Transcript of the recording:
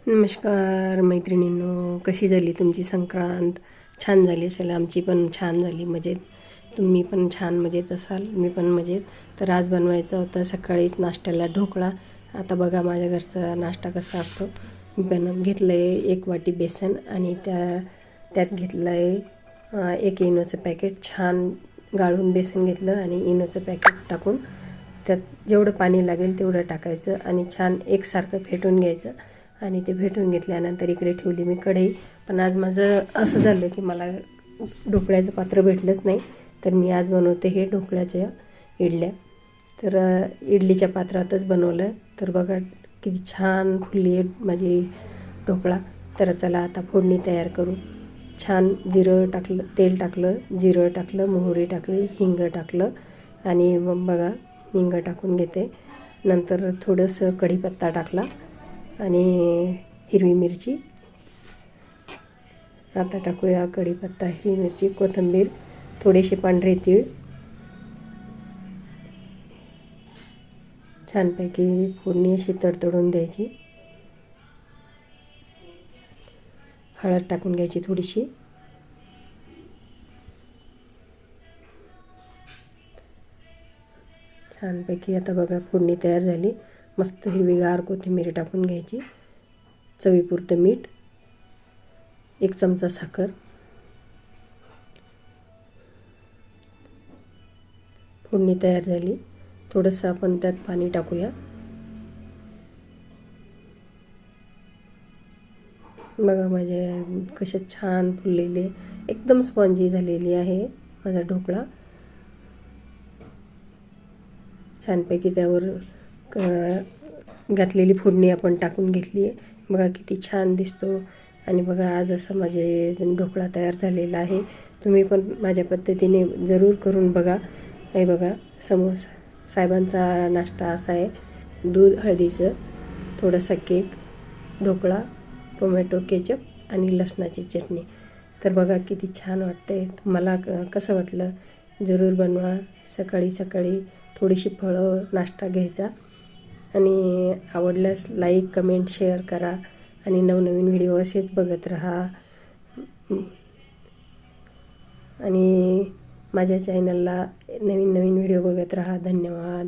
नमस्कार मैत्रिणींनो, कशी झाली तुमची संक्रांत? छान झाली असेल. आमची पण छान झाली, मजेत. तुम्ही पण छान मजेत असाल, मी पण मजेत. तर आज बनवायचा होता सकाळीच नाश्त्याला ढोकळा. आता बघा माझ्या घरचा नाश्ता कसा असतो. मी घेतलं आहे 1 वाटी बेसन आणि त्यात घेतलं आहे 1 इनोचं पॅकेट. छान गाळून बेसन घेतलं आणि इनोचं पॅकेट टाकून त्यात जेवढं पाणी लागेल तेवढं टाकायचं आणि छान एकसारखं फेटून घ्यायचं. आणि ते फेटून घेतल्यानंतर इकडे ठेवली मी कढई. पण आज माझं असं झालं की मला ढोकळ्याचं पात्र भेटलंच नाही, तर मी आज बनवते हे ढोकळ्याच्या इडल्या. तर इडलीच्या पात्रातच बनवलं. तर बघा किती छान फुलली आहे माझी ढोकळा. तर चला आता फोडणी तयार करू. छान जिरं टाकलं, तेल टाकलं, जिरं टाकलं, मोहरी टाकली, हिंग टाकलं आणि मग बघा हिंग टाकून घेते. नंतर थोडंसं कढीपत्ता टाकला आणि हिरवी मिरची. आता टाकूया कढीपत्ता, हिरवी मिरची, कोथिंबीर, थोडेसे पांढरे तीळ. छानपैकी फोडणी अशी तडतडून द्यायची. हळद टाकून घ्यायची थोडीशी. छानपैकी आता बघा फोडणी तयार झाली. मस्त हिरवीगार कोथिंबीर टाकून घ्यायची. चवीपुरतं मीठ, 1 चमचा साखर. फोडणी तयार झाली. थोडंसं आपण त्यात पाणी टाकूया. बघा माझे कसे छान फुललेले, एकदम स्पॉन्जी झालेली आहे माझा ढोकळा. छानपैकी त्यावर घातलेली फोडणी आपण टाकून घेतली आहे. बघा किती छान दिसतो. आणि बघा आज असं माझे ढोकळा तयार झालेला आहे. तुम्ही पण माझ्या पद्धतीने जरूर करून बघा. हे बघा समोसा साहेबांचा नाश्ता असा आहे. दूध हळदीचं, थोडासा केक, ढोकळा, टोमॅटो केचप आणि लसणाची चटणी. तर बघा किती छान वाटते. तुम्हाला कसं वाटलं जरूर बनवा. सकाळी सकाळी थोडीशी फळं नाश्ता घ्यायचा. आणि आवडल्यास लाईक, कमेंट, शेअर करा आणि नवनवीन व्हिडिओ असेच बघत राहा. आणि माझ्या चॅनलला नवीन नवीन व्हिडिओ बघत राहा. धन्यवाद.